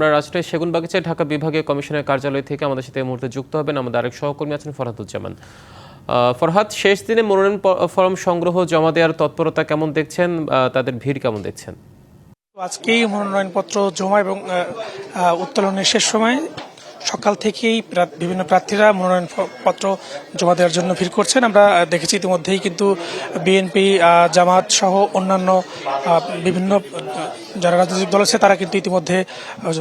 আমরা রাজশাহী সেগুনবাগিচায় ঢাকা বিভাগীয় কমিশনের কার্যালয় থেকে আমাদের সাথে এই মুহূর্তে যুক্ত হবেন আমাদের আরেক সহকর্মী আছেন ফরহাদুজ্জামান। ফরহাদ, শেষ দিনে মনোনয়ন ফরম সংগ্রহ জমা দেওয়ার তৎপরতা কেমন দেখছেন, তাদের ভিড় কেমন দেখছেন? আজকেই মনোনয়নপত্র জমা এবং উত্তোলনের শেষ সময় সকাল থেকেই বিভিন্ন প্রার্থীরা মনোনয়নপত্র জমা দেওয়ার জন্য ভিড় করছেন। আমরা দেখেছি ইতিমধ্যেই কিন্তু বিএনপি, জামাত সহ অন্যান্য বিভিন্ন যারা রাজনৈতিক দল আছে তারা কিন্তু ইতিমধ্যে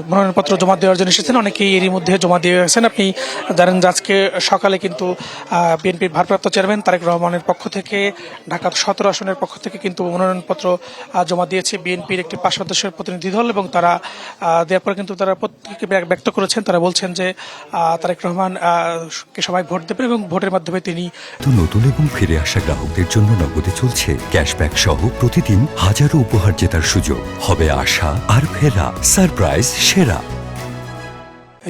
মনোনয়নপত্র জমা দেওয়ার জন্য এসেছেন। অনেকেই এরই মধ্যে জমা দিয়ে গেছেন। আপনি জানেন যে আজকে সকালে কিন্তু বিএনপির ভারপ্রাপ্ত চেয়ারম্যান তারেক রহমানের পক্ষ থেকে ঢাকা 17 আসনের পক্ষ থেকে কিন্তু মনোনয়নপত্র জমা দিয়েছে বিএনপির একটি 5 সদস্যের প্রতিনিধি দল, এবং তারা দেওয়ার পরে কিন্তু তারা প্রত্যেকে ব্যক্ত করেছেন, তারা বলছেন যে তারেক রহমান কে সবাই ভোট দেবেন এবং ভোটের মাধ্যমে তিনি নতুন এবং ফিরে আসা গ্রাহকদের জন্য নগদে চলছে ক্যাশব্যাক সহ প্রতিদিন হাজারো উপহার জেতার সুযোগ। হবে আশা আর ফেরা, সারপ্রাইজ সেরা।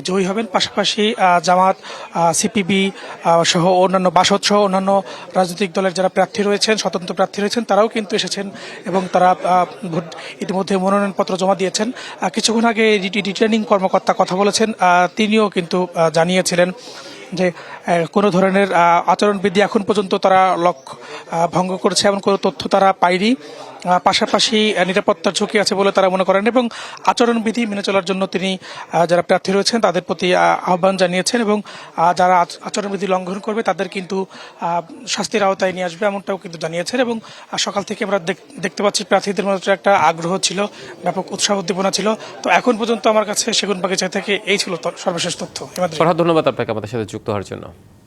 জয়ী হবেন। পাশাপাশি জামাত, সিপিবি সহ অন্যান্য বাসদ সহ অন্যান্য রাজনৈতিক দলের যারা প্রার্থী রয়েছেন, স্বতন্ত্র প্রার্থী রয়েছেন, তারাও কিন্তু এসেছেন এবং তারা ইতিমধ্যে মনোনয়নপত্র জমা দিয়েছেন। কিছুক্ষণ আগে রিটার্নিং কর্মকর্তা কথা বলেছেন, তিনিও কিন্তু জানিয়েছিলেন যে কোনো ধরনের আচরণবিধি এখন পর্যন্ত তারা ভঙ্গ করেছে এমন কোনো তথ্য তারা পায়নি। পাশাপাশি নিরাপত্তার ঝুঁকি আছে বলে তারা মনে করেন এবং আচরণবিধি মেনে চলার জন্য তিনি যারা প্রার্থী রয়েছেন তাদের প্রতি আহ্বান জানিয়েছেন এবং যারা আচরণবিধি লঙ্ঘন করবে তাদের কিন্তু শাস্তির আওতায় নিয়ে আসবে এমনটাও কিন্তু জানিয়েছেন। এবং সকাল থেকে আমরা দেখতে পাচ্ছি প্রার্থীদের মধ্যে একটা আগ্রহ ছিল, ব্যাপক উৎসাহ উদ্দীপনা ছিল। তো এখন পর্যন্ত আমার কাছে সেগুনবাগিচা থেকে এই ছিল সর্বশেষ তথ্য। ধন্যবাদ আপনাকে আমাদের সাথে যুক্ত হওয়ার জন্য।